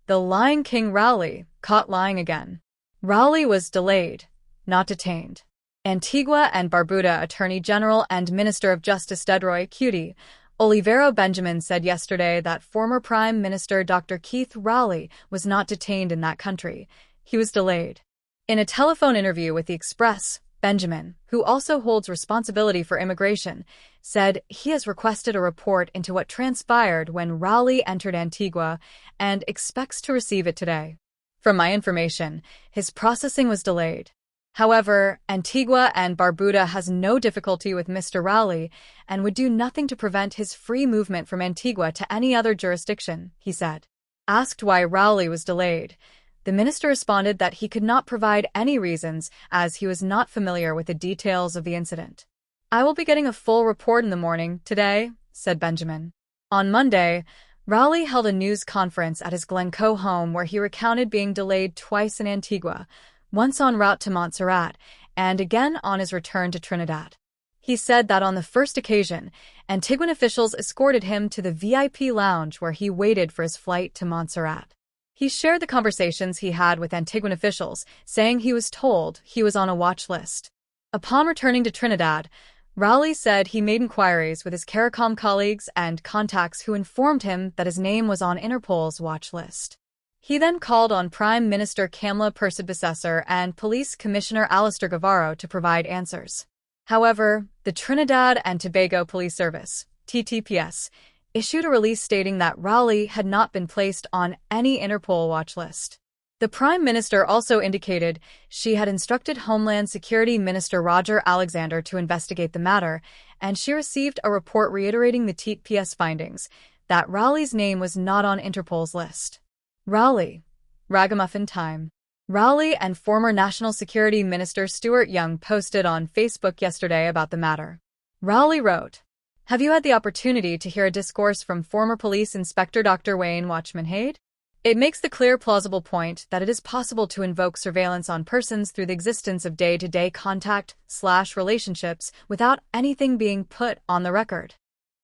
The lying King Rowley, caught lying again. Rowley was delayed, not detained. Antigua and Barbuda Attorney General and Minister of Justice Dedroy Cutie Olivero Benjamin said yesterday that former Prime Minister Dr. Keith Rowley was not detained in that country. He was delayed. In a telephone interview with The Express, Benjamin, who also holds responsibility for immigration, said he has requested a report into what transpired when Rowley entered Antigua and expects to receive it today. From my information, his processing was delayed. However, Antigua and Barbuda has no difficulty with Mr. Rowley and would do nothing to prevent his free movement from Antigua to any other jurisdiction, he said. Asked why Rowley was delayed, the minister responded that he could not provide any reasons as he was not familiar with the details of the incident. I will be getting a full report in the morning today, said Benjamin. On Monday, Rowley held a news conference at his Glencoe home where he recounted being delayed twice in Antigua, once en route to Montserrat, and again on his return to Trinidad. He said that on the first occasion, Antiguan officials escorted him to the VIP lounge where he waited for his flight to Montserrat. He shared the conversations he had with Antiguan officials, saying he was told he was on a watch list. Upon returning to Trinidad, Rowley said he made inquiries with his CARICOM colleagues and contacts who informed him that his name was on Interpol's watch list. He then called on Prime Minister Kamla Persad-Bissessar and Police Commissioner Alistair Guevara to provide answers. However, the Trinidad and Tobago Police Service, TTPS, issued a release stating that Rowley had not been placed on any Interpol watch list. The Prime Minister also indicated she had instructed Homeland Security Minister Roger Alexander to investigate the matter, and she received a report reiterating the TTPS findings, that Rowley's name was not on Interpol's list. Rowley. Ragamuffin time. Rowley and former National Security Minister Stuart Young posted on Facebook yesterday about the matter. Rowley wrote, "Have you had the opportunity to hear a discourse from former police inspector Dr. Wayne Watchman-Hade? It makes the clear plausible point that it is possible to invoke surveillance on persons through the existence of day-to-day contact/relationships without anything being put on the record.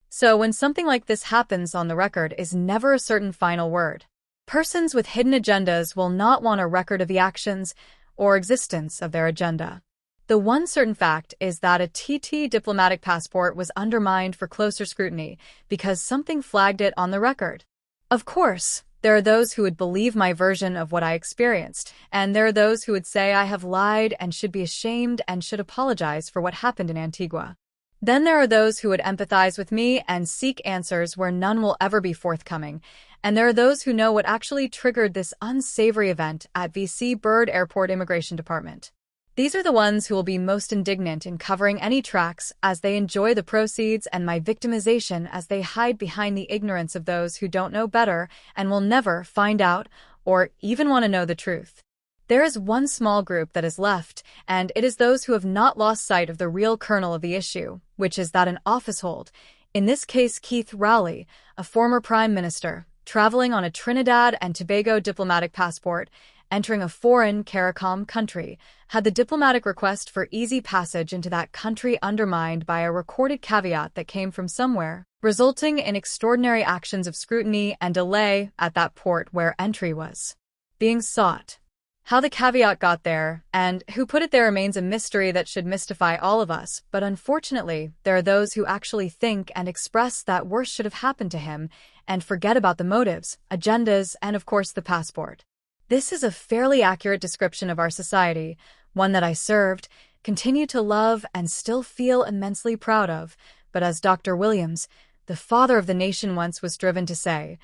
So when something like this happens on the record is never a certain final word. Persons with hidden agendas will not want a record of the actions or existence of their agenda. The one certain fact is that a TT diplomatic passport was undermined for closer scrutiny because something flagged it on the record. Of course, there are those who would believe my version of what I experienced, and there are those who would say I have lied and should be ashamed and should apologize for what happened in Antigua. Then there are those who would empathize with me and seek answers where none will ever be forthcoming, and there are those who know what actually triggered this unsavory event at VC Bird Airport Immigration Department. These are the ones who will be most indignant in covering any tracks as they enjoy the proceeds and my victimization as they hide behind the ignorance of those who don't know better and will never find out or even want to know the truth. There is one small group that is left, and it is those who have not lost sight of the real kernel of the issue, which is that an officehold, in this case Keith Rowley, a former Prime Minister, traveling on a Trinidad and Tobago diplomatic passport, entering a foreign CARICOM country, had the diplomatic request for easy passage into that country undermined by a recorded caveat that came from somewhere, resulting in extraordinary actions of scrutiny and delay at that port where entry was being sought. How the caveat got there, and who put it there remains a mystery that should mystify all of us, but unfortunately, there are those who actually think and express that worse should have happened to him, and forget about the motives, agendas, and of course the passport. This is a fairly accurate description of our society, one that I served, continue to love, and still feel immensely proud of, but as Dr. Williams, the father of the nation once was driven to say,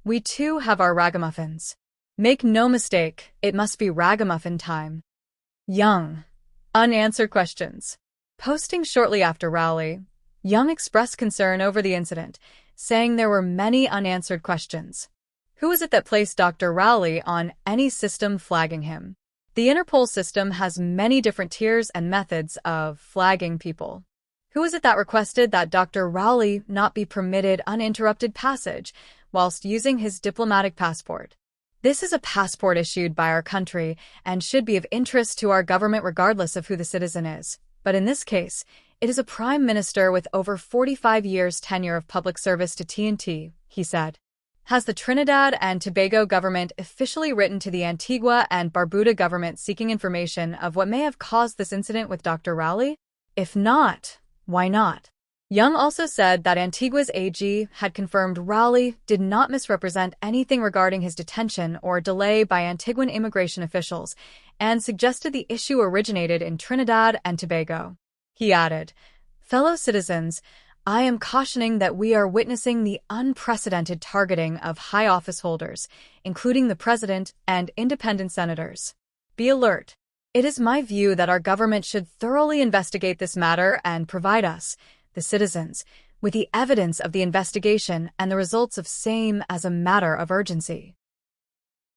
we too have our ragamuffins. Make no mistake, it must be ragamuffin time. Young. Unanswered questions. Posting shortly after Rowley, Young expressed concern over the incident, saying there were many unanswered questions. Who was it that placed Dr. Rowley on any system flagging him? The Interpol system has many different tiers and methods of flagging people. Who was it that requested that Dr. Rowley not be permitted uninterrupted passage whilst using his diplomatic passport? This is a passport issued by our country and should be of interest to our government regardless of who the citizen is. But in this case, it is a prime minister with over 45 years tenure of public service to TNT, he said. Has the Trinidad and Tobago government officially written to the Antigua and Barbuda government seeking information of what may have caused this incident with Dr. Rowley? If not, why not? Young also said that Antigua's AG had confirmed Rowley did not misrepresent anything regarding his detention or delay by Antiguan immigration officials and suggested the issue originated in Trinidad and Tobago. He added, "Fellow citizens, I am cautioning that we are witnessing the unprecedented targeting of high office holders, including the president and independent senators. Be alert. It is my view that our government should thoroughly investigate this matter and provide us, the citizens, with the evidence of the investigation and the results of same as a matter of urgency."